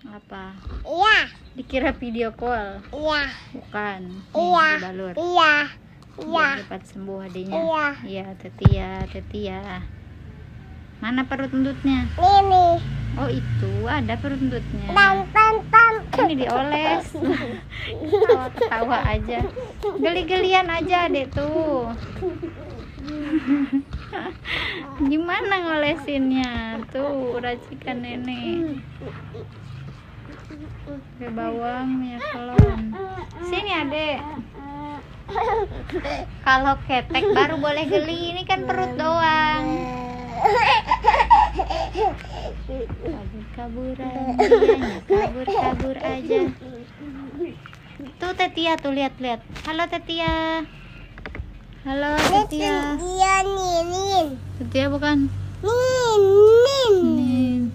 Apa? Iya. Dikira video call? Iya. Bukan. Iya. Balur. Iya. Iya. Biar cepat sembuh adiknya. Iya. Iya, Tetia. Mana perut endutnya? Ini. Oh, itu ada perut endutnya. Tan. Ini dioles. Ketawa aja. Geli-gelian aja adek tuh. Gimana ngolesinnya? Tuh racikan nenek. Pakai bawang, minyak telon. Sini adek. Kalau ketek baru boleh geli, ini kan perut doang. Kabur-kaburan dianya, kabur aja. Tuh Tetia tuh, lihat. Halo Tetia. Halo Tetia. Dia Nin. Tetia bukan? Nin. Nih.